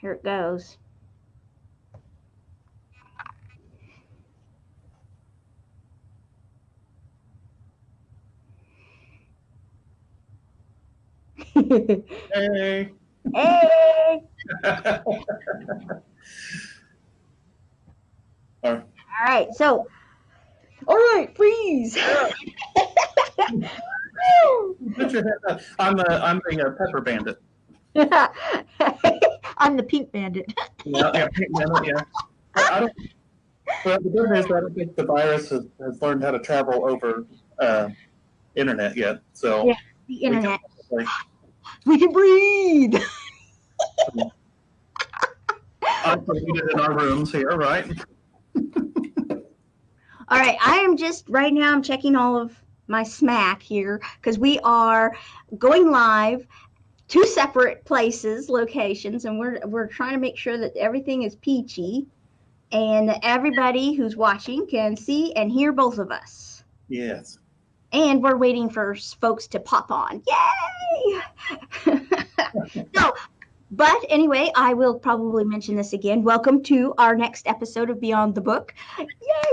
Here it goes. Hey. Hey! All All right, so, all right, freeze. put your head up. I'm the pepper bandit. I'm the pink bandit. Yeah, yeah, yeah. I don't. Well, the good news is I don't think the virus has learned how to travel over internet yet. So Yeah, the we can internet. probably, We can breathe. isolate it in our rooms here, right? All right, I am just right now. I'm checking all of my smack here because we are going live, two separate places, locations, and we're trying to make sure that everything is peachy and that everybody who's watching can see and hear both of us. Yes. And we're waiting for folks to pop on. Yay! So, but anyway, I will probably mention this again. Welcome to our next episode of Beyond the Book. Yay,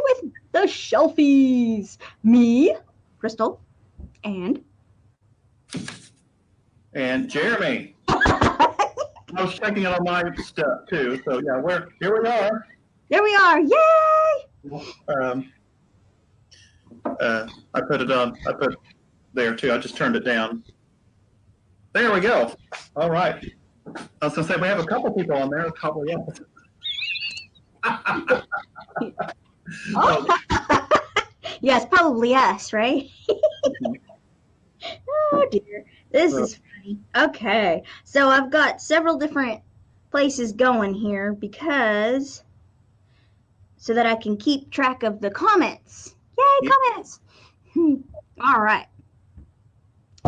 with the Shelfies. Me, Crystal, and Jeremy. I was checking it on my stuff too. So yeah, here we are. There we are. Yay! I put it on. I put there too. I just turned it down. There we go. All right. I was gonna say we have a couple people on there. Probably yes. Oh. Yes, probably us, right? Oh dear, this is funny. Okay, so I've got several different places going here because so that I can keep track of the comments. Yay, comments! All right.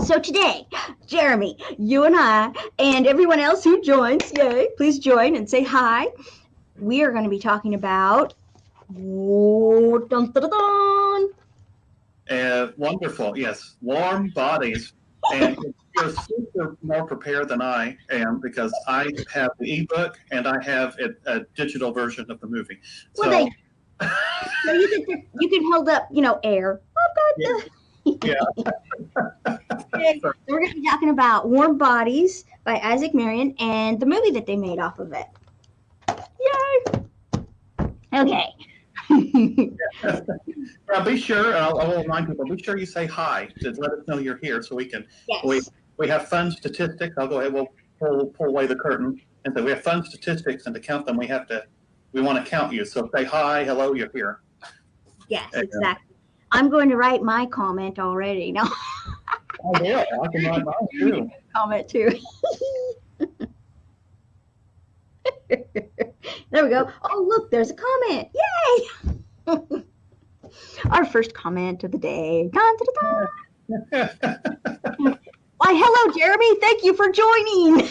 So today, Jeremy, you and I, and everyone else who joins, yay, please join and say hi. We are going to be talking about dun, dun, dun, dun. Wonderful, yes. Warm bodies. And you're super more prepared than I am because I have the ebook and I have a digital version of the movie. Well, So, so you can hold up, air. yeah. Okay, so we're going to be talking about Warm Bodies by Isaac Marion and the movie that they made off of it. Yay! Okay. Now be sure, I will remind people, be sure you say hi to let us know you're here so we can, Yes. we have fun statistics. I'll go ahead, we'll pull away the curtain. And so we have fun statistics, and to count them, we want to count you. So say hi, hello, you're here. Yes, exactly. I'm going to write my comment already. No. Oh, yeah, I can write mine too. Comment too. There we go. Oh, look, there's a comment. Yay! Our first comment of the day. Dun, dun, dun. Why, hello, Jeremy. Thank you for joining.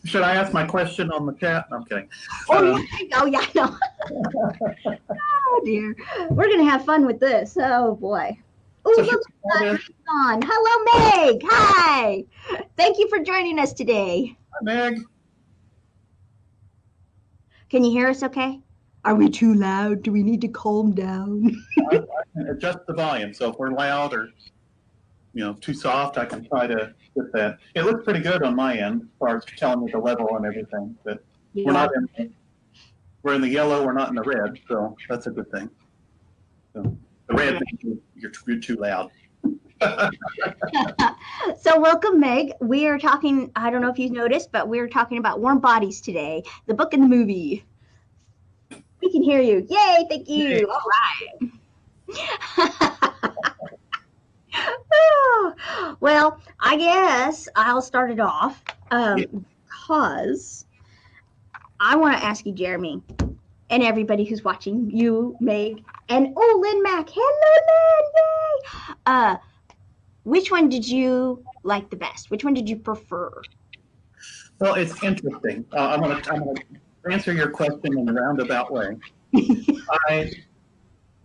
Should I ask my question on the chat? No, I'm kidding. Oh, yeah, I know. Oh, dear. We're going to have fun with this. Oh, boy. Oh, so look, on. Hello, Meg. Hi. Thank you for joining us today. Hi, Meg. Can you hear us okay? Are we too loud? Do we need to calm down? I can adjust the volume. So if we're loud or too soft, I can try to get that. It looks pretty good on my end as far as telling me the level and everything. But yeah. We're in the yellow, we're not in the red, so that's a good thing. So the red means you're too loud. So welcome, Meg. We are talking, I don't know if you've noticed, but we're talking about Warm Bodies today, the book and the movie. We can hear you. Yay, thank you. Yay. All right. Well, I guess I'll start it off because I want to ask you, Jeremy, and everybody who's watching, you, Meg, and Lynn Mac. Hello, Lynn. Yay. Which one did you like the best? Which one did you prefer? Well, it's interesting. I'm going to answer your question in a roundabout way. I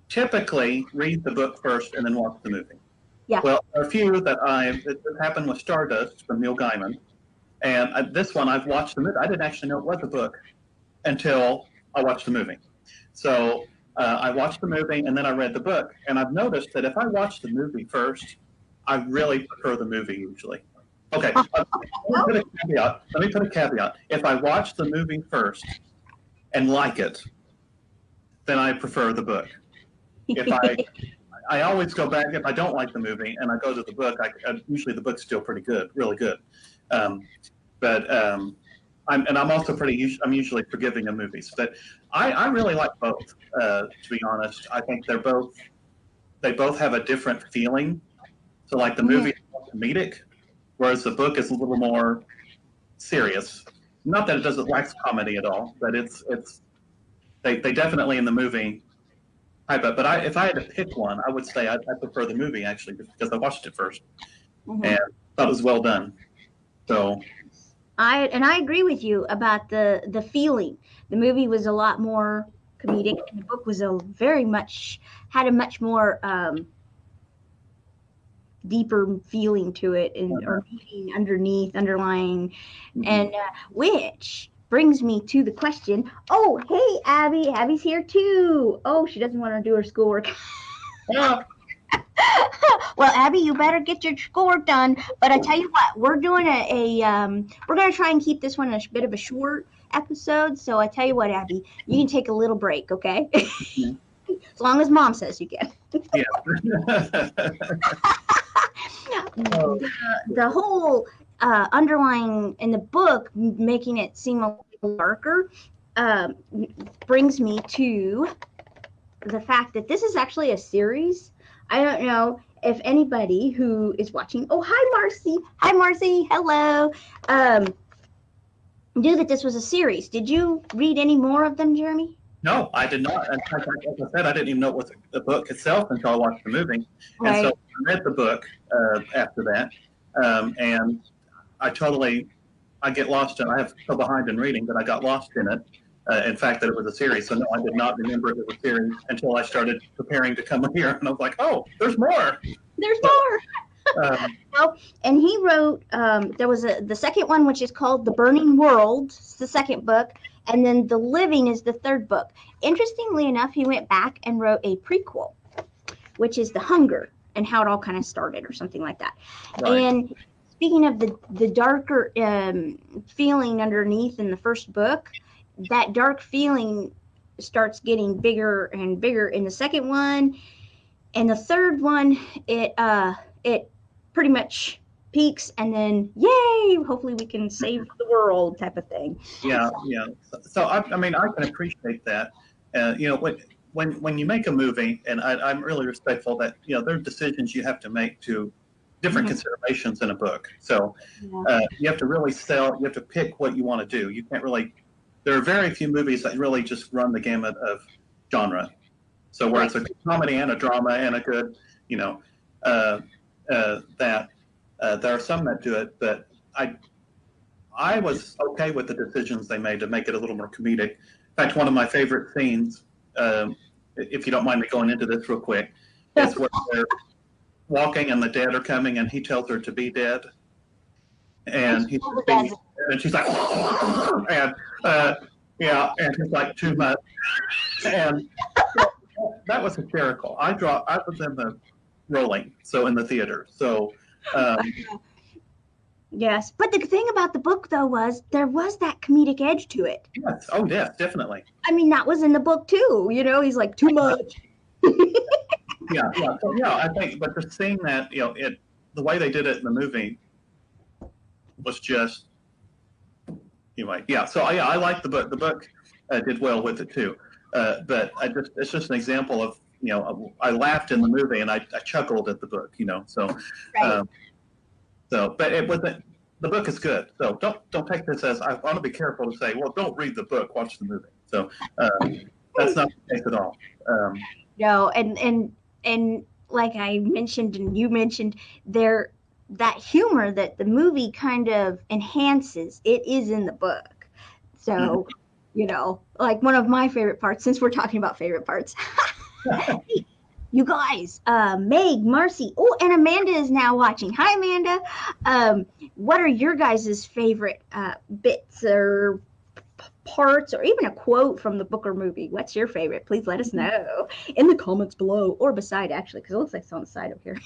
typically read the book first and then watch the movie. Yeah. Well, there are a few that it happened with Stardust from Neil Gaiman, And this one, I've watched the movie. I didn't actually know it was a book until I watched the movie. So I watched the movie and then I read the book. And I've noticed that if I watch the movie first, I really prefer the movie usually. Okay, let me put a caveat. If I watch the movie first and like it, then I prefer the book. If I always go back if I don't like the movie and I go to the book. Usually the book's still pretty good, really good. But I'm also I'm usually forgiving of movies. But I really like both. To be honest, I think they both have a different feeling. So like the movie is more comedic, whereas the book is a little more serious. Not that it doesn't lack comedy at all, but they definitely in the movie. But if I had to pick one, I would say I prefer the movie actually because I watched it 1st and thought it was well done. So I agree with you about the feeling. The movie was a lot more comedic, and the book was had a much more deeper feeling to it, or meaning underlying, and which brings me to the question. Oh, hey, Abby. Abby's here too. Oh, she doesn't want to do her schoolwork. yeah. Well, Abby, you better get your schoolwork done. But I tell you what, we're doing we're gonna try and keep this one a bit of a short episode. So I tell you what, Abby, you can take a little break, okay? As long as Mom says you can. Yeah. The whole underlying in the book, making it seem a little darker, brings me to the fact that this is actually a series. I don't know if anybody who is watching. Oh, hi, Marcy. Hi, Marcy. Hello. Knew that this was a series. Did you read any more of them, Jeremy? No, I did not. In fact, like I said, I didn't even know it was the book itself until I watched the movie. Right. And so I read the book after that, and I get lost in. I have so behind in reading that I got lost in it. In fact, that it was a series. So no, I did not remember it was a series until I started preparing to come here, and I was like, oh, there's more. There's more. Well, and he wrote. There was the second one, which is called The Burning World. It's the second book. And then The Living is the third book. Interestingly enough, he went back and wrote a prequel, which is The Hunger and how it all kind of started or something like that. Right. And speaking of the darker feeling underneath in the first book, that dark feeling starts getting bigger and bigger in the second one. And the third one, it pretty much peaks, and then yay, hopefully we can save the world type of thing. Yeah. So I mean, I can appreciate that. When you make a movie, and I'm really respectful that there are decisions you have to make to different considerations in a book. So you have to really you have to pick what you want to do. You can't really. There are very few movies that really just run the gamut of genre. So where it's a comedy and a drama and a good, there are some that do it, but I was okay with the decisions they made to make it a little more comedic. In fact, one of my favorite scenes, if you don't mind me going into this real quick, is where they're walking and the dead are coming and he tells her to be dead. And she's like, and he's like, too much. And that was hysterical. I was in the rolling, so in the theater. So yes, but the thing about the book though was there was that comedic edge to it. Yes. Oh yes, definitely. I mean, that was in the book too. He's like, too much. Yeah. So I think, but just seeing that, the way they did it in the movie was just anyway. Yeah. So I like the book. The book did well with it too. But it's just an example of I laughed in the movie and I chuckled at the book. So. Right. But it wasn't. The book is good. So don't take this as I want to be careful to say. Well, don't read the book. Watch the movie. So that's not the case at all. No, and like I mentioned and you mentioned, that humor that the movie kind of enhances, it is in the book. So, like one of my favorite parts, since we're talking about favorite parts, You guys, Meg, Marcy, oh, and Amanda is now watching. Hi, Amanda. What are your guys' favorite bits or parts, or even a quote from the book or movie? What's your favorite? Please let us know in the comments below, or beside, actually, because it looks like it's on the side over here.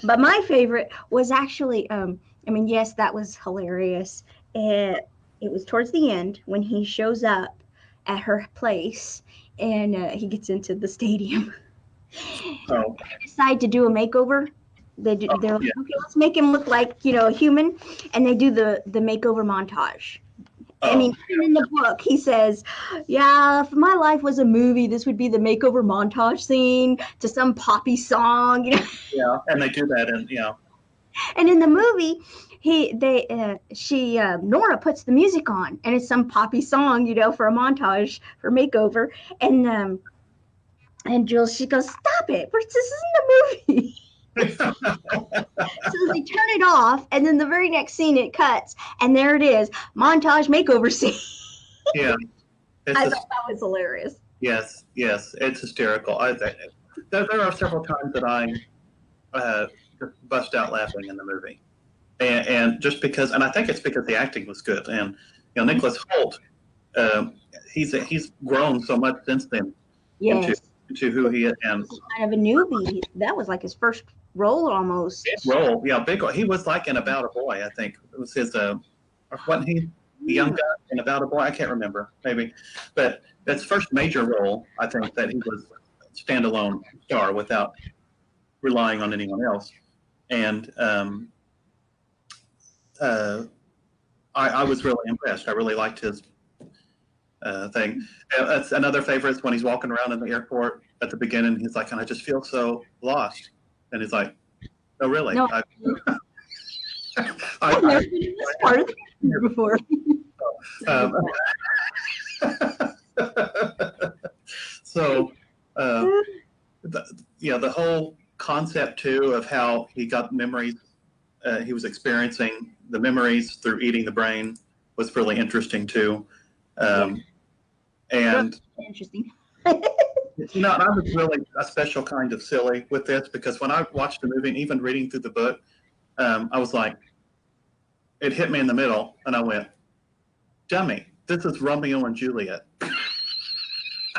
But my favorite was actually, I mean, yes, that was hilarious. It was towards the end when he shows up at her place and he gets into the stadium. Oh, They decide to do a makeover. They're like, yeah. okay, let's make him look like, a human, and they do the makeover montage. I Oh, mean, even in the book, he says, "Yeah, if my life was a movie, this would be the makeover montage scene to some poppy song." yeah. And they do that, and And in the movie, Nora puts the music on, and it's some poppy song, for a montage for makeover, and Jules, she goes, "Stop it! This isn't a movie." So they turn it off, and then the very next scene it cuts, and there it is, montage makeover scene. yeah. It's I just, thought that was hilarious. yes, yes. It's hysterical. There are several times that I just bust out laughing in the movie, and just because, and I think it's because the acting was good, and Nicholas Holt, um, he's grown so much since then into Yes, who he is, and this is kind of a newbie. That was like his first role almost. big role, big. He was like in About a Boy, I think it was his. Wasn't he the young guy in About a Boy? I can't remember, maybe, but that's first major role I think that he was standalone star without relying on anyone else, and I was really impressed. I really liked his thing. That's another favorite is when he's walking around in the airport at the beginning. He's like, and I just feel so lost. And he's like, oh, really? No, I've never been in this part of the country before. um, so, the whole concept too of how he got memories, he was experiencing the memories through eating the brain was really interesting too. And Interesting. I was really a special kind of silly with this because when I watched the movie and even reading through the book, I was like, it hit me in the middle, and I went, "Dummy, this is Romeo and Juliet."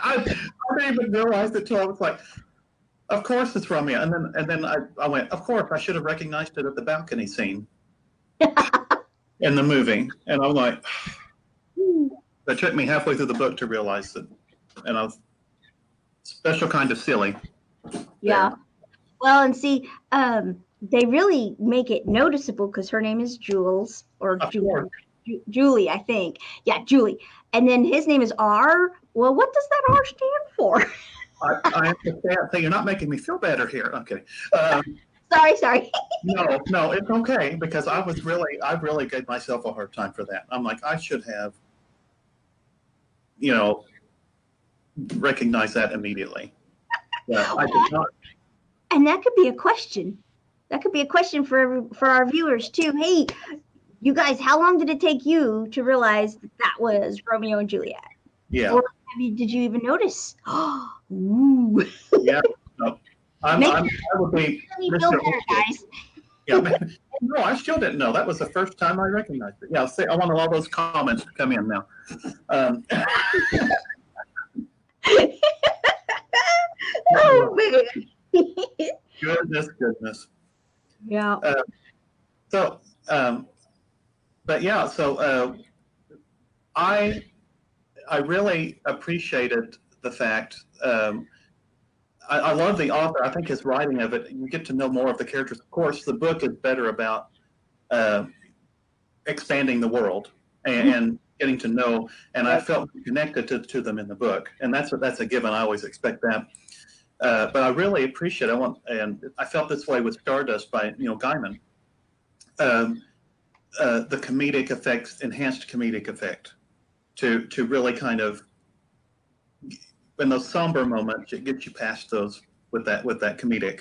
I didn't even realize it till I was like, "Of course it's Romeo," and then I went, "Of course I should have recognized it at the balcony scene in the movie," and I was like, it took me halfway through the book to realize that, and I was special kind of silly. Yeah. There. Well, and see, they really make it noticeable because her name is Jules or Julie, I think. Yeah, Julie. And then his name is R. Well, what does that R stand for? I have to say, you're not making me feel better here. Okay. Sorry. No, it's okay because I really gave myself a hard time for that. I'm like, I should have, recognized that immediately. Yeah, I did not. And that could be a question. That could be a question for our viewers too. Hey, you guys, how long did it take you to realize that was Romeo and Juliet? Yeah. Or did you even notice? Ooh. Yeah. No, I would be. Make me feel better, guys. Yeah. No, I still didn't know. That was the first time I recognized it. Yeah. I want all those comments to come in now. Oh man. Goodness. Yeah. But yeah, so I really appreciated the fact. I love the author. I think his writing of it, you get to know more of the characters. Of course, the book is better about expanding the world and getting to know. And I felt connected to them in the book, and that's a given. I always expect that. But I really appreciate. And I felt this way with Stardust by Neil Gaiman. The comedic effects, enhanced comedic effect, to really kind of, in those somber moments, it gets you past those with that comedic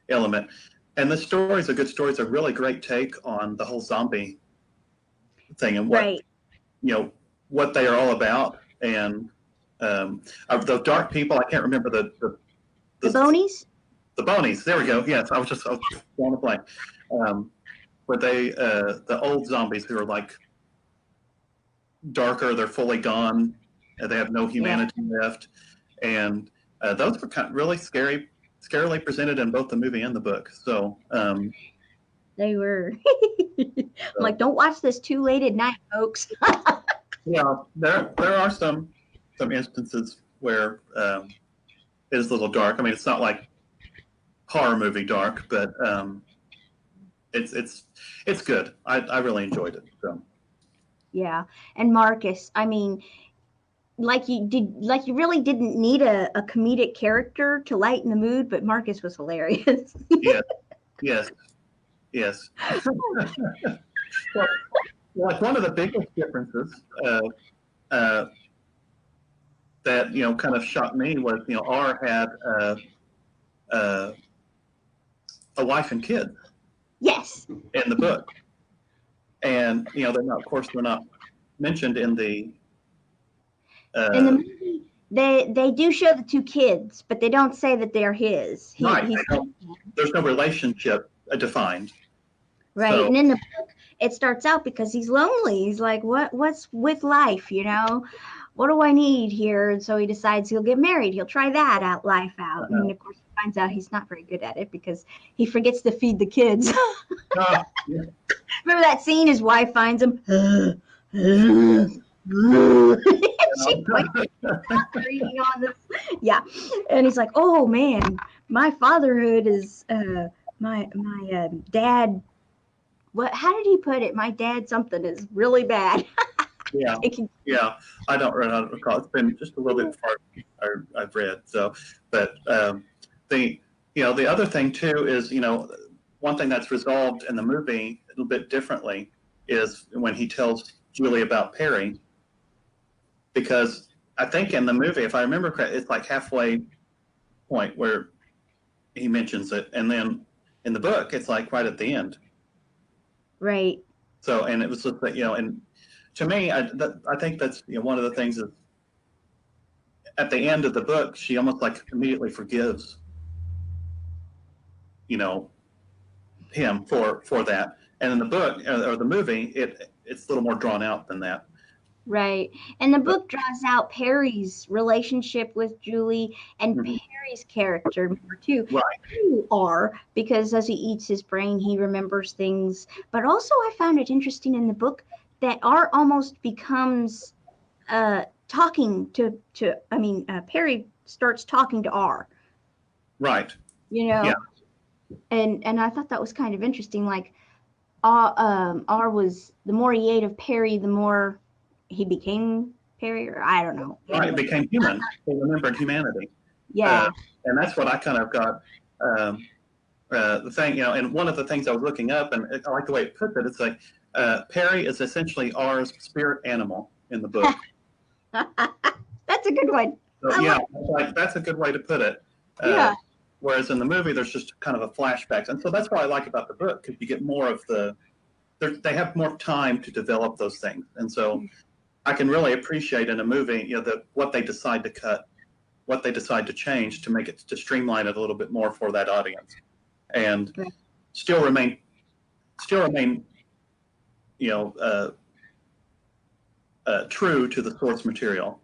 element. And the stories are good stories. A really great take on the whole zombie thing and what what they are all about. And the dark people. I can't remember the The Bonies? The Bonies. There we go. Yes, I was drawing a blank. Where they, the old zombies who are like darker, they're fully gone, they have no humanity left, and those were kind of really scarily presented in both the movie and the book. So they were. I'm like, don't watch this too late at night, folks. Yeah, there are some instances where it is a little dark. I mean, it's not like horror movie dark, but it's good. I really enjoyed it. So. Yeah, and Marcus. I mean, like you really didn't need a comedic character to lighten the mood, but Marcus was hilarious. Yes. Well, like one of the biggest differences that kind of shocked me was R had a wife and kids. Yes. In the book, and they're not, of course, they're not mentioned in the movie. They do show the two kids, but they don't say that they're his. Right. There's no relationship defined. Right. So, and in the book, it starts out because he's lonely. He's like, what's with life, What do I need here? And so he decides he'll get married. He'll try that life out. And of course, he finds out he's not very good at it because he forgets to feed the kids. Yeah. Remember that scene? His wife finds him. Yeah, and he's like, oh man, my fatherhood is my dad. What? How did he put it? My dad something is really bad. Yeah. I don't recall. It's been just a little bit far I've read. So, but the other thing too is one thing that's resolved in the movie a little bit differently is when he tells Julie about Perry, because I think in the movie, if I remember correctly, it's like halfway point where he mentions it, and then in the book, it's like right at the end. Right. So, and it was just that, and to me, I think that's one of the things is at the end of the book, she almost like immediately forgives, him for that. And in the book or the movie, it's a little more drawn out than that. Right. And the book draws out Perry's relationship with Julie and Perry's character more too. Right. You are, because as he eats his brain, he remembers things. But also I found it interesting in the book that R almost becomes talking to Perry starts talking to R. Right. Yeah. And I thought that was kind of interesting. Like R was, the more he ate of Perry, the more he became Perry, or I don't know. Right, it became human. He remembered humanity. Yeah. And that's what I kind of got the thing, and one of the things I was looking up, and I like the way it puts it, it's like Perry is essentially R's spirit animal in the book. That's a good one. So, that's a good way to put it. Yeah. Whereas in the movie, there's just kind of a flashback. And so that's what I like about the book, because you get more of they have more time to develop those things. And so I can really appreciate in a movie, what they decide to cut, what they decide to change to streamline it a little bit more for that audience, and still remain, true to the source material.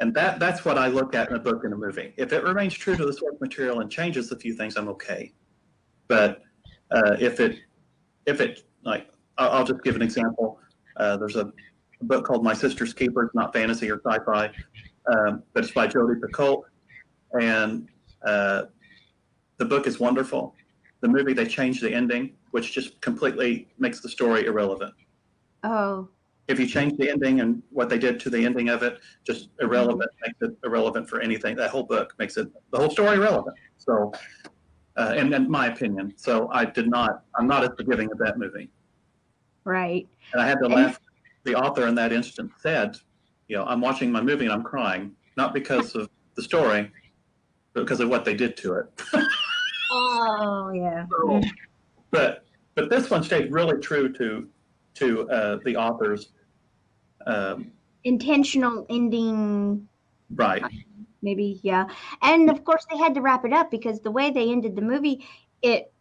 And that's what I look at in a book and a movie. If it remains true to the source material and changes a few things, I'm okay. But if it like, I'll just give an example. There's a book called My Sister's Keeper. It's not fantasy or sci-fi, but it's by Jodi Picoult, and the book is wonderful. The movie, they changed the ending, which just completely makes the story irrelevant. Oh. If you change the ending and what they did to the ending of it, just irrelevant, makes it irrelevant for anything. That whole book makes the whole story irrelevant. So, in my opinion, so I'm not as forgiving of that movie. Right. And I had to laugh. The author in that instance said, I'm watching my movie and I'm crying, not because of the story, but because of what they did to it. Oh, yeah. So, but this one stayed really true to the author's intentional ending. Right. maybe, yeah. And of course, they had to wrap it up because the way they ended the movie, it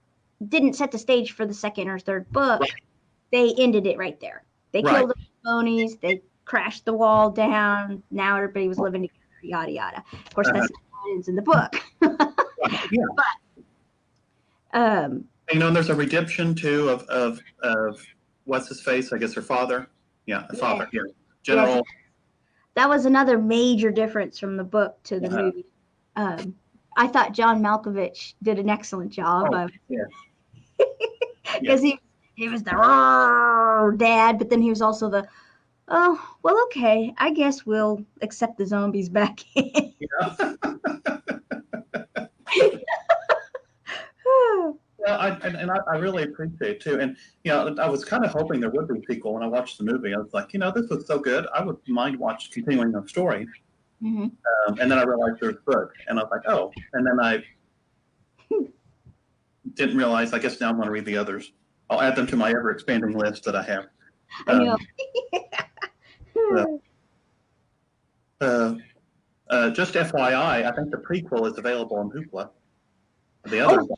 didn't set the stage for the second or third book. Right. They ended it right there. They Right. killed the ponies. They crashed the wall down. Now everybody was living together. Yada yada. Of course, Uh-huh. that's what happens in the book. Right. Yeah. um, And there's a redemption too of what's his face? I guess her father. Yeah, her yeah, father. Yeah, yes, General. that was another major difference from the book to the Uh, movie. Um, I thought John Malkovich did an excellent job oh, yeah, yeah, because he was the dad, but then he was also the oh well, okay, I guess we'll accept the zombies back in. yeah. Well, I really appreciate it too. And I was kind of hoping there would be a sequel when I watched the movie. I was like, this was so good. I would mind continuing the story. Mm-hmm. And then I realized there's a book, and I was like, oh. And then I didn't realize. I guess now I'm going to read the others. I'll add them to my ever expanding list that I have. I know. So, just FYI, I think the prequel is available on Hoopla. The other. Oh,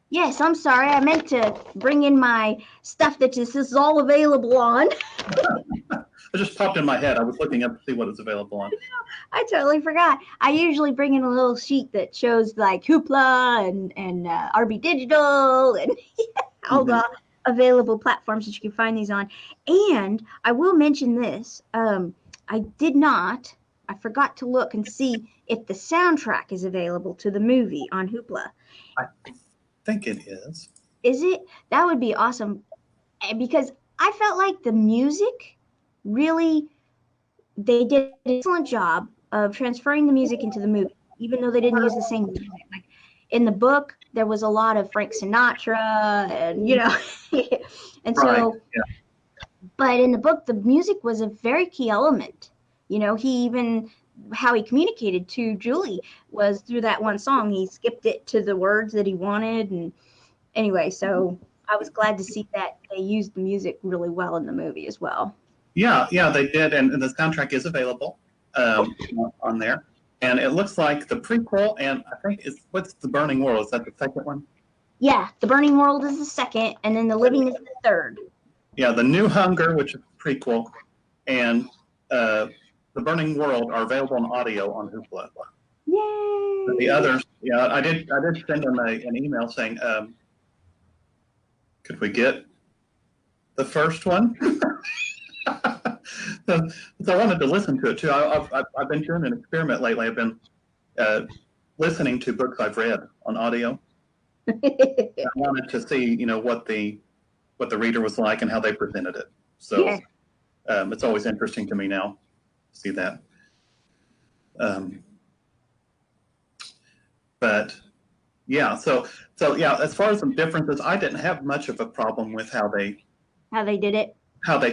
yes, I'm sorry. I meant to bring in my stuff that this is all available on. It just popped in my head. I was looking up to see what it's available on. I totally forgot. I usually bring in a little sheet that shows like Hoopla and RB Digital and all Mm-hmm. the available platforms that you can find these on. And I will mention this. I did not. I forgot to look and see if the soundtrack is available to the movie on Hoopla. I think it is. Is it? That would be awesome because I felt like the music really they did an excellent job of transferring the music into the movie, even though they didn't use the same music. Like in the book, there was a lot of Frank Sinatra, and and Right. so. Yeah. But in the book, the music was a very key element. He even how he communicated to Julie was through that one song. He skipped it to the words that he wanted, and anyway, so I was glad to see that they used the music really well in the movie as well. Yeah, they did, and the soundtrack is available on there. And it looks like the prequel, and I think what's the Burning World? Is that the second one? Yeah, The Burning World is the second, and then The Living is the third. Yeah, the New Hunger, which is the prequel, and the Burning World are available on audio on Hoopla. Yay! The others, I did send them an email saying, could we get the first one? So I wanted to listen to it too. I've been doing an experiment lately. I've been listening to books I've read on audio. I wanted to see, what the reader was like and how they presented it. So Yeah. It's always interesting to me now to see that. But yeah, so yeah, as far as some differences, I didn't have much of a problem with how How they did it.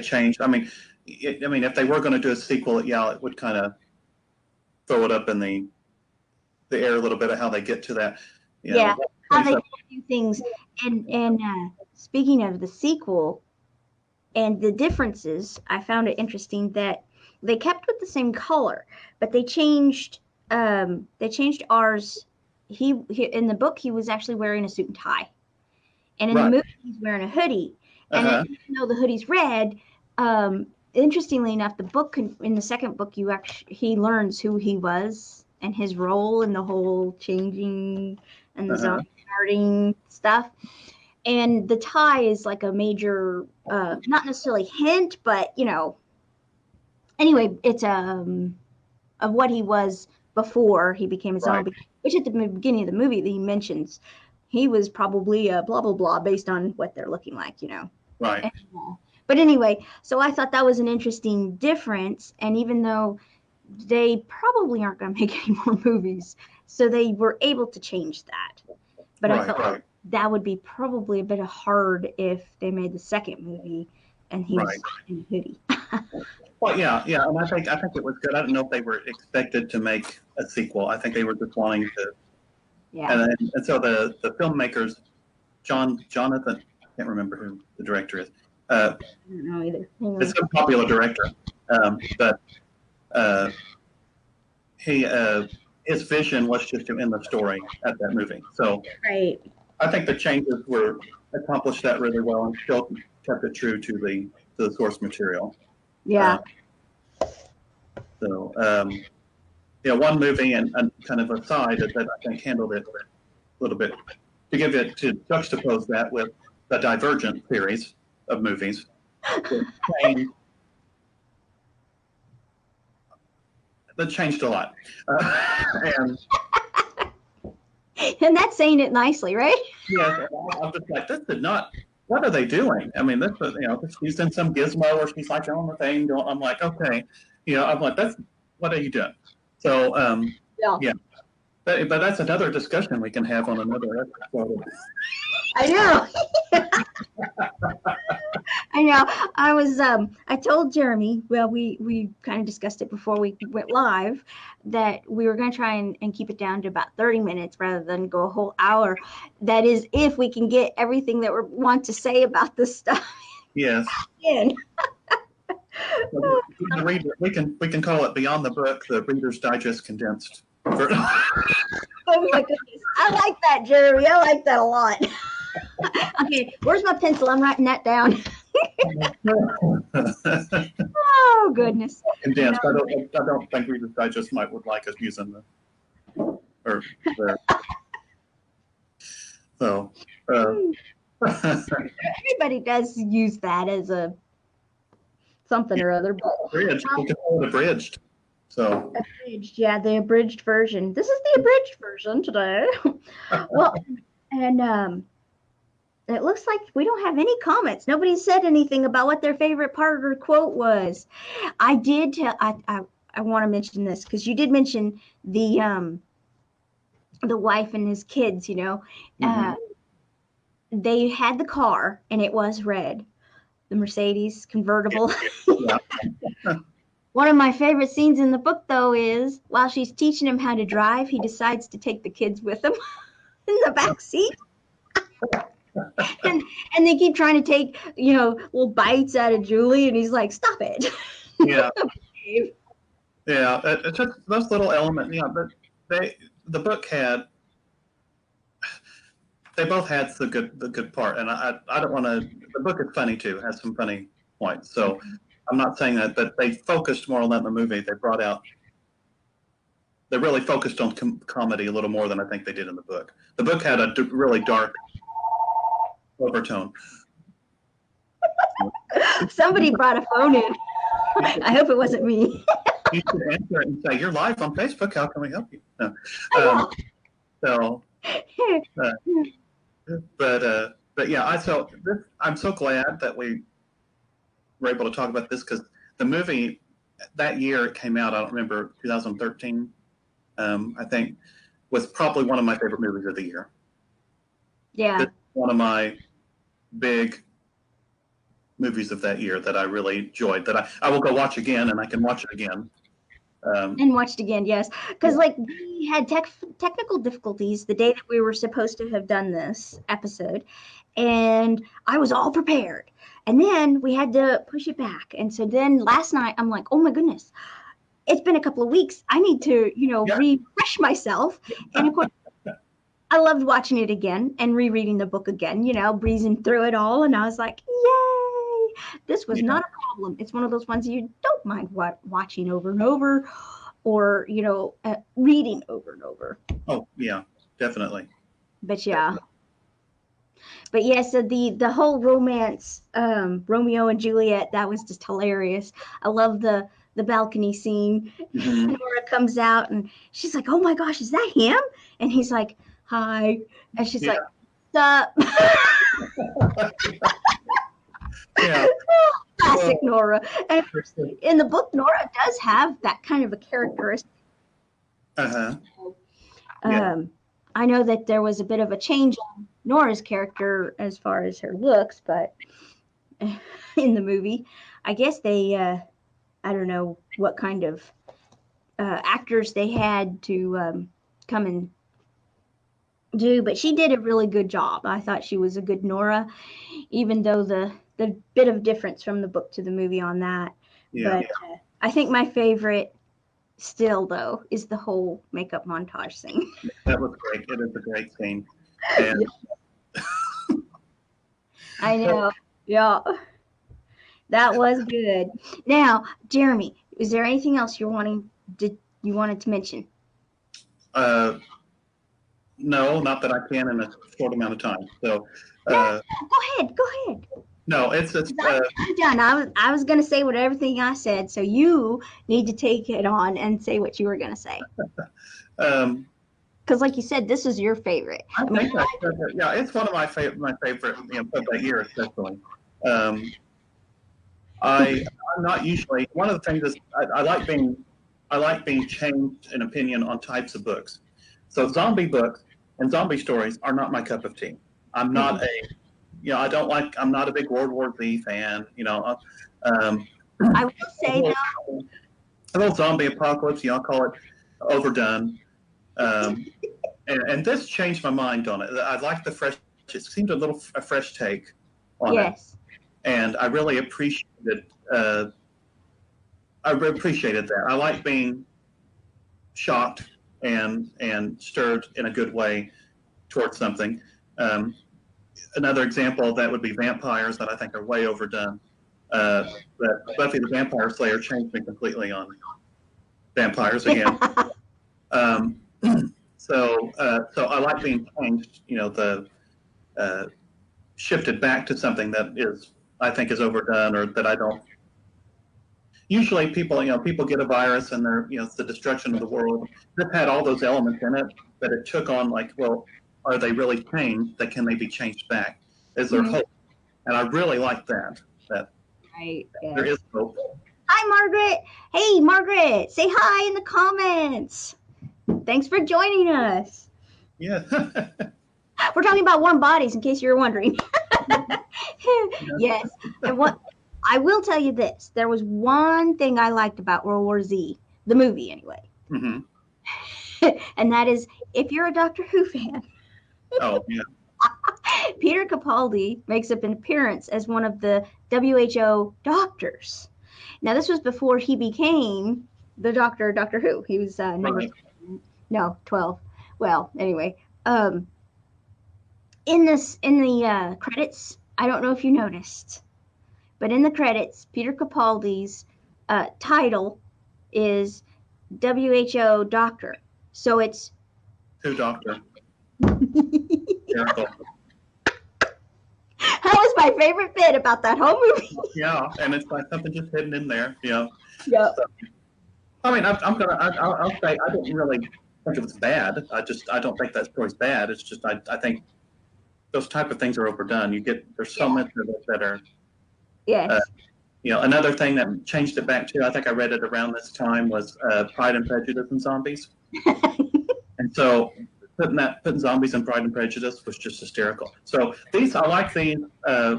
changed. I mean, if they were going to do a sequel, it would kind of throw it up in the air a little bit of how they get to that. Yeah, how they did a few things. And speaking of the sequel and the differences, I found it interesting that they kept with the same color, but they changed. They changed ours. He in the book he was actually wearing a suit and tie, and in the Right. movie he's wearing a hoodie. And Uh-huh. even though the hoodie's red, interestingly enough, the book in the second book he learns who he was and his role in the whole changing and the zone starting stuff. And the tie is like a major, not necessarily hint, but anyway, it's of what he was before he became a Right. zombie. Which at the beginning of the movie he mentions he was probably a blah blah blah based on what they're looking like, Right. But anyway, so I thought that was an interesting difference. And even though they probably aren't going to make any more movies, so they were able to change that. But I felt like that would be probably a bit hard if they made the second movie and he was in a hoodie. Well, yeah, and I think it was good. I don't know if they were expected to make a sequel. I think they were just wanting to. Yeah. And so the filmmakers, Jonathan, I can't remember who the director is. I don't know either. It's a popular director, but he his vision was just to end the story at that movie. So Right. I think the changes were accomplished that really well and still kept it true to the source material. Yeah. So one movie and kind of aside that I think handled it a little bit to juxtapose that with the Divergent series of movies. That changed a lot, and And that's saying it nicely, right? yes, I'm just like, this did not. What are they doing? I mean, this was, she's in some gizmo where she's like on the thing. I'm like, okay, I'm like, what are you doing? So, yeah. But that's another discussion we can have on another episode. I know. I know. I told Jeremy, well, we kind of discussed it before we went live, that we were going to try and keep it down to about 30 minutes rather than go a whole hour. That is, if we can get everything that we want to say about this stuff. Yes. In. We can call it Beyond the Book, the Reader's Digest condensed. Oh my goodness. I like that, Jeremy. I like that a lot. Okay, where's my pencil? I'm writing that down. Oh goodness. Condensed. I don't think Reader's Digest would like us using so everybody does use that as a something or other. But abridged. We can call it abridged. So abridged, yeah, the abridged version. This is the abridged version today. Well, and it looks like we don't have any comments. Nobody said anything about what their favorite part or quote was. I did tell. I want to mention this because you did mention the wife and his kids. They had the car and it was red, the Mercedes convertible. Yeah. One of my favorite scenes in the book, though, is while she's teaching him how to drive, he decides to take the kids with him in the back seat. and they keep trying to take, little bites out of Julie, and he's like, "Stop it!" Yeah, yeah. It's just those little elements. Yeah, but the book they both had the good part, and I don't want to. The book is funny too, has some funny points. So I'm not saying that, but they focused more on that in the movie. They really focused on comedy a little more than I think they did in the book. The book had a really dark overtone. Somebody brought a phone in. I hope it wasn't me. You should answer it and say, "You're live on Facebook. How can we help you?" No. But yeah, I'm so glad that we were able to talk about this because the movie that year it came out. I don't remember 2013. I think was probably one of my favorite movies of the year. Yeah. This is one of my big movies of that year that I really enjoyed. That I will go watch again, and I can watch it again. And watched again, yes, because we had technical difficulties the day that we were supposed to have done this episode, and I was all prepared, and then we had to push it back, and so then last night I'm like, oh my goodness, it's been a couple of weeks, I need to refresh myself, and of course I loved watching it again and rereading the book again, breezing through it all, and I was like, yay, this was not a problem. It's one of those ones you don't mind watching over and over, or reading over and over. Oh yeah, definitely. But yeah, so the whole romance, Romeo and Juliet, that was just hilarious. I love the balcony scene. Mm-hmm. Nora comes out and she's like, "Oh my gosh, is that him?" And he's like, "Hi," and she's like, "Sup?" Yeah. Classic Nora. And in the book, Nora does have that kind of a characteristic. Uh-huh. I know that there was a bit of a change on Nora's character as far as her looks, but in the movie, I guess they, I don't know what kind of actors they had to come and do, but she did a really good job. I thought she was a good Nora, even though the bit of difference from the book to the movie on that. Yeah. But I think my favorite still though is the whole makeup montage thing. That was great. It is a great scene. And I know. Yeah. That was good. Now, Jeremy, is there anything else you wanted to mention? No, not that I can in a short amount of time. So, No, go ahead. Go ahead. no, it's I'm done. I was gonna say what everything I said, so you need to take it on and say what you were gonna say. um, Because, like you said, this is your favorite. I think yeah, it's one of my favorite, of that year especially. Um, I'm not usually one of the things is I like being changed in opinion on types of books. So zombie books and zombie stories are not my cup of tea. I'm not a I'm not a big World War Z fan. I will say though, a little zombie apocalypse. I'll call it overdone. Um, and this changed my mind on it. I like the fresh. It seemed a fresh take on it, yes. and I really appreciated. I appreciated that. I like being shocked and stirred in a good way towards something. Um, Another example of that would be vampires that I think are way overdone. But Buffy the Vampire Slayer changed me completely on vampires again. Um, so I like being changed. The shifted back to something that I think is overdone or that I don't. Usually, people get a virus and it's the destruction of the world. This had all those elements in it, but it took on like, well, are they really changed? That can they be changed back? Is there hope? And I really like that. Right. There is hope. Hi, Margaret. Hey, Margaret, say hi in the comments. Thanks for joining us. Yeah. We're talking about warm bodies, in case you were wondering. Yes. And what I will tell you this: there was one thing I liked about World War Z, the movie, anyway. Mm-hmm. And that is, if you're a Doctor Who fan. Oh yeah. Peter Capaldi makes up an appearance as one of the WHO doctors. Now, this was before he became the Doctor Who. He was number 12. Well, anyway, in the credits, I don't know if you noticed, but in the credits, Peter Capaldi's title is WHO Doctor. So it's Who Doctor? That was my favorite bit about that whole movie. Yeah, and it's like something just hidden in there. Yeah. Yeah. So, I mean, I'll say I didn't really think it was bad. I don't think that story's bad. It's just I think those type of things are overdone. There's so much of it that are. Yes. Another thing that changed it back to, I think I read it around this time, was Pride and Prejudice and zombies. And so putting zombies in Pride and Prejudice was just hysterical. So I like these. I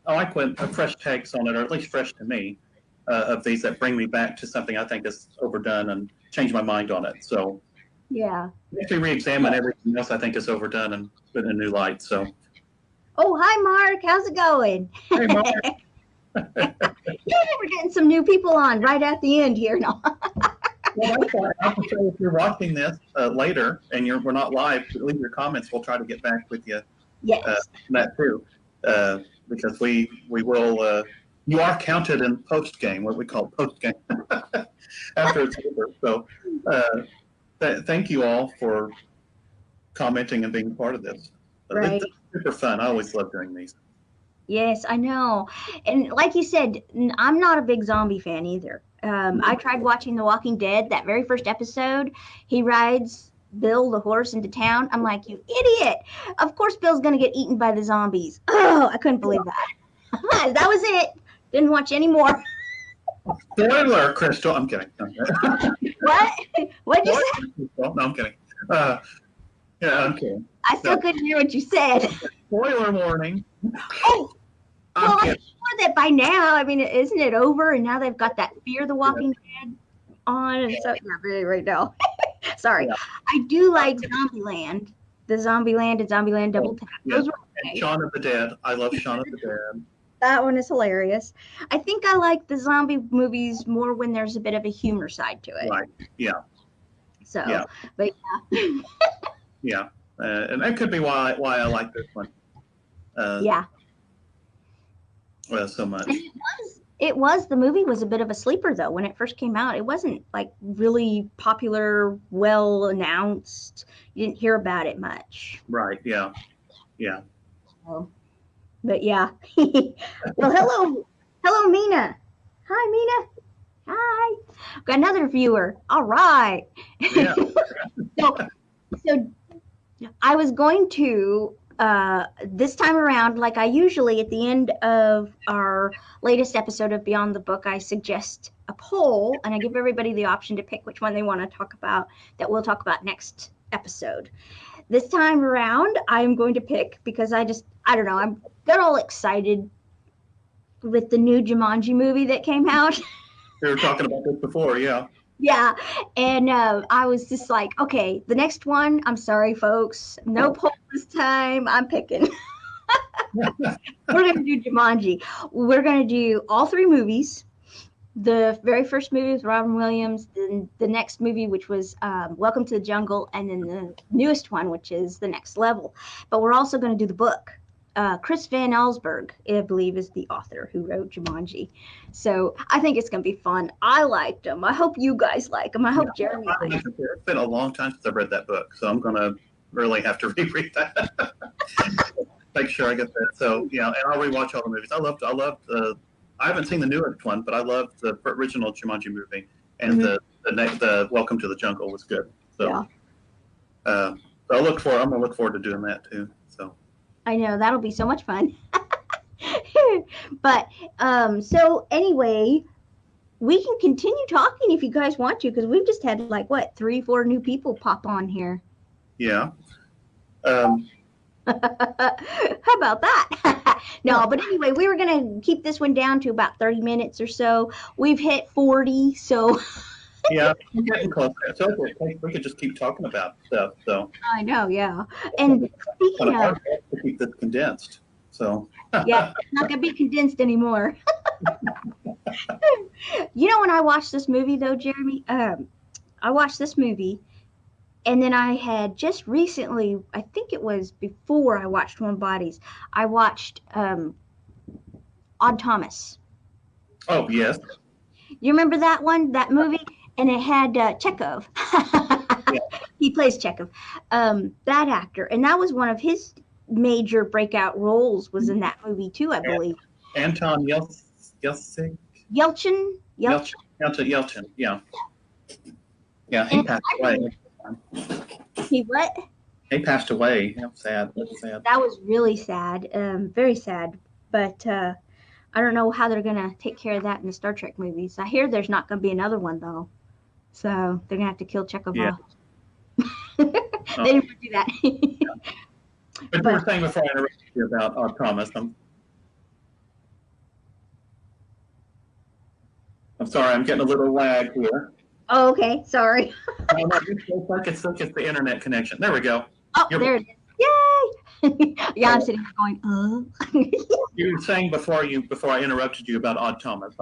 like when a fresh takes on it, or at least fresh to me, of these that bring me back to something I think is overdone and change my mind on it. So yeah, if we re-examine everything else I think is overdone and put in a new light. So. Oh, hi Mark, how's it going? Hey Mark. Yeah, we're getting some new people on right at the end here now. Well, I can say if you're watching this later and we're not live, leave your comments. We'll try to get back with you. Yes. That too, because we will. You are counted in post game, what we call post game, after it's over. So, thank you all for commenting and being part of this. Right. It's super fun. I always love doing these. Yes, I know. And like you said, I'm not a big zombie fan either. I tried watching The Walking Dead, that very first episode. He rides Bill the horse into town. I'm like, you idiot. Of course Bill's going to get eaten by the zombies. Oh, I couldn't believe that. That was it. Didn't watch any more. Spoiler, Crystal. I'm kidding. What? What'd you say? No, I'm kidding. Yeah, I'm kidding. I still couldn't hear what you said. Spoiler warning. Oh, well, I'm sure that by now, I mean, isn't it over? And now they've got that Fear the Walking Dead on. And so, yeah, right now. Sorry. Yeah. I do like Zombieland. The Zombieland and Zombieland Double Tap. Those were okay. Shaun of the Dead. I love Shaun of the Dead. That one is hilarious. I think I like the zombie movies more when there's a bit of a humor side to it. Right. Yeah. So, Yeah. but yeah. Yeah. And that could be why I like this one Yeah. so much. And the movie was a bit of a sleeper though when it first came out. It wasn't like really popular, well announced. You didn't hear about it much. Right. Yeah. Yeah. So, but yeah. Well, hello, Mina. Hi, Mina. Hi. Got another viewer. All right. Yeah. so, so I was going to this time around, like I usually at the end of our latest episode of Beyond the Book, I suggest a poll and I give everybody the option to pick which one they want to talk about that we'll talk about next episode. This time around, I'm going to pick because I don't know, I got all excited with the new Jumanji movie that came out. We were talking about this before. Yeah. Yeah, and I was just like, okay, the next one, I'm sorry, folks, no poll this time. I'm picking. We're going to do Jumanji. We're going to do all three movies. The very first movie was Robin Williams, then the next movie, which was Welcome to the Jungle, and then the newest one, which is The Next Level. But we're also going to do the book. Chris Van Allsburg, I believe, is the author who wrote Jumanji. So I think it's going to be fun. I liked them. I hope you guys like them. I hope Jeremy likes them. It's been a long time since I've read that book, so I'm going to really have to reread that. Make sure I get that. So, yeah, and I'll rewatch all the movies. I haven't seen the newest one, but I loved the original Jumanji movie, and the Welcome to the Jungle was good. So, Yeah. So I'm going to look forward to doing that too. So. I know that'll be so much fun. But so anyway, we can continue talking if you guys want to, because we've just had like what 3-4 new people pop on here. Yeah. How about that? No, but anyway, we were gonna keep this one down to about 30 minutes or so. We've hit 40, so. Yeah, we're getting close. So we could just keep talking about stuff. So I know, yeah. And speaking of, to keep this condensed. So yeah, it's not gonna be condensed anymore. You know, when I watched this movie though, Jeremy, I watched this movie, and then I had just recently, I think it was before I watched Warm Bodies, I watched Odd Thomas. Oh yes. You remember that movie? And it had Chekhov. Yeah. He plays Chekhov, that actor, and that was one of his major breakout roles. Was in that movie too, I believe. Anton Yelchin. Yelchin. Yeah. Yeah, he passed away. He what? He passed away. That's sad. That's sad. That was really sad. Very sad. But I don't know how they're gonna take care of that in the Star Trek movies. I hear there's not gonna be another one though. So they're gonna have to kill Chekhov Yeah. off. They didn't do that. But you were saying before I interrupted you about Odd Thomas. I'm sorry, I'm getting a little lag here. Oh, okay. Sorry. No, it's the internet connection. There we go. Oh, there it is. Yay! Yeah, I'm sitting here going, You were saying before I interrupted you about Odd Thomas.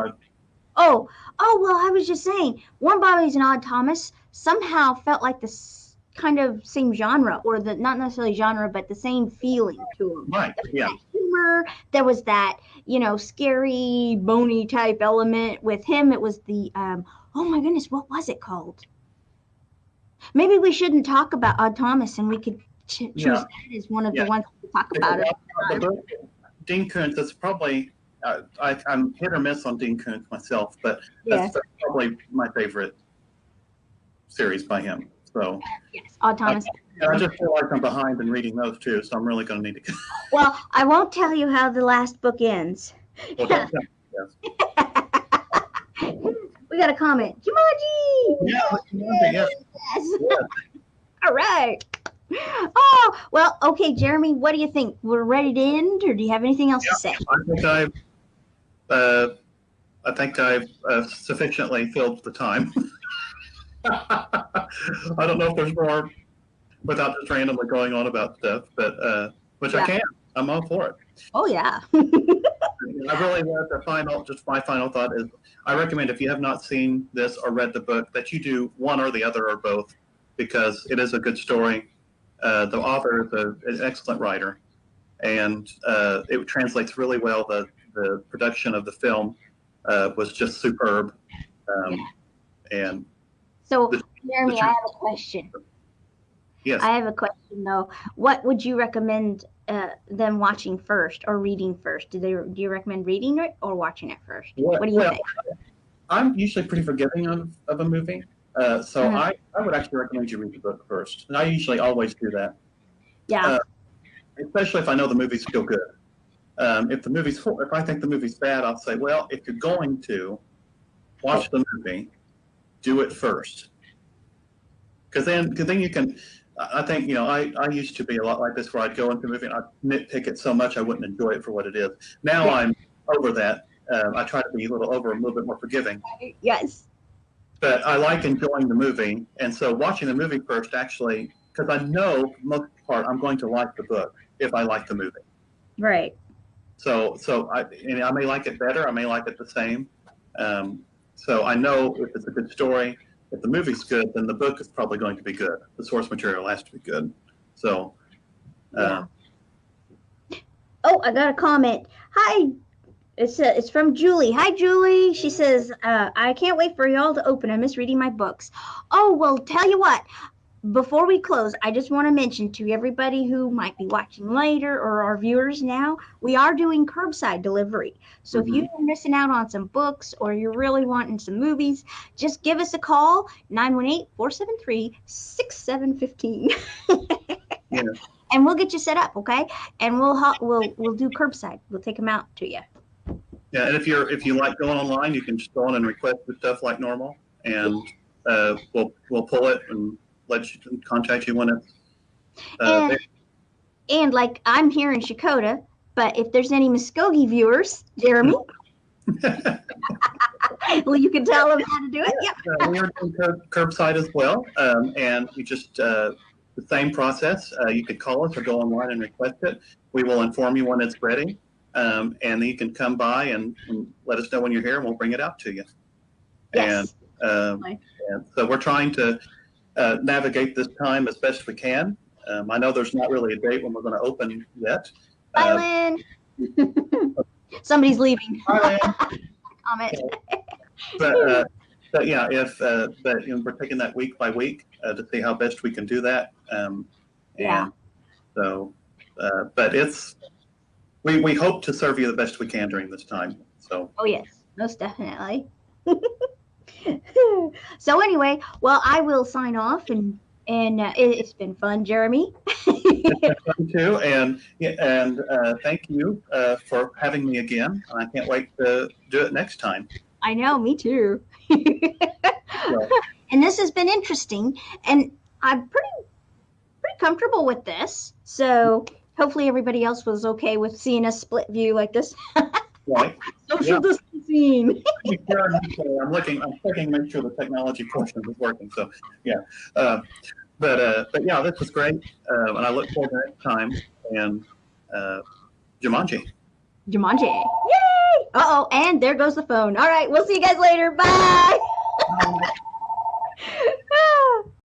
Oh, well, I was just saying, Warm Bodies and Odd Thomas somehow felt like the kind of same genre, or the not necessarily genre, but the same feeling to them. Right. Yeah. Humor. There was that, scary, bony type element. With him, it was the oh my goodness, what was it called? Maybe we shouldn't talk about Odd Thomas, and we could choose that as one of the ones to talk about it. The book, Dean Koontz. That's probably I'm hit or miss on Dean Koontz myself, but that's probably my favorite series by him. So yes, Odd Thomas. I just feel like I'm behind in reading those two, so I'm really going to need to. Well, I won't tell you how the last book ends. Well, We got a comment. Jumanji! Yeah, yes. All right. Oh, well, okay, Jeremy, what do you think? We're ready to end, or do you have anything else to say? I think I've sufficiently filled the time. I don't know if there's more without just randomly going on about stuff, but which I can. I'm all for it. Oh, yeah. I really just my final thought is I recommend if you have not seen this or read the book that you do one or the other or both because it is a good story. The author is an excellent writer and it translates really well. The production of the film was just superb. Yeah. And So, the, Jeremy, I have a question. yes. I have a question though. What would you recommend them watching first or reading first? Do you recommend reading it or watching it first? What do you think? I'm usually pretty forgiving of a movie. So I would actually recommend you read the book first. And I usually always do that. Yeah. Especially if I know the movie's still good. If I think the movie's bad, I'll say, well, if you're going to watch the movie, do it first. Because then you can, I think, I used to be a lot like this where I'd go into a movie and I'd nitpick it so much I wouldn't enjoy it for what it is. Now I'm over that. I try to be a little bit more forgiving. Yes. But I like enjoying the movie. And so watching the movie first actually, because I know for the most part I'm going to like the book if I like the movie. Right. So I may like it better. I may like it the same. So I know if it's a good story, if the movie's good, then the book is probably going to be good. The source material has to be good. So. Oh, I got a comment. Hi. It's from Julie. Hi, Julie. She says, I can't wait for y'all to open. I miss reading my books. Oh, well, tell you what. Before we close, I just want to mention to everybody who might be watching later or our viewers now, we are doing curbside delivery. So if you're missing out on some books or you're really wanting some movies, just give us a call, 918-473-6715. Yeah. And we'll get you set up, okay? And we'll do curbside. We'll take them out to you. Yeah, and if you like going online, you can just go on and request the stuff like normal, and we'll pull it and contact you when it's and like I'm here in Shakota, but if there's any Muskogee viewers, Jeremy, well, you can tell them how to do it. Yeah, we are doing curbside as well, and you just the same process. You could call us or go online and request it. We will inform you when it's ready, and then you can come by and let us know when you're here, and we'll bring it out to you. Yes. And so we're trying to navigate this time as best we can. I know there's not really a date when we're going to open yet. Bye, Lynn. Somebody's leaving. Hi, Lynn. Comment. But yeah, we're taking that week by week to see how best we can do that. Yeah. So, but we hope to serve you the best we can during this time. So. Oh yes, most definitely. So anyway, well, I will sign off, and it's been fun, Jeremy. It's been fun too, and thank you for having me again. I can't wait to do it next time. I know, me too. And this has been interesting, and I'm pretty comfortable with this. So hopefully everybody else was okay with seeing us split view like this. Right. Social distancing. I'm checking to make sure the technology portion is working. So yeah, but yeah, this was great, and I look forward to next time. And Jumanji. Yay! And there goes the phone. All right, we'll see you guys later. Bye.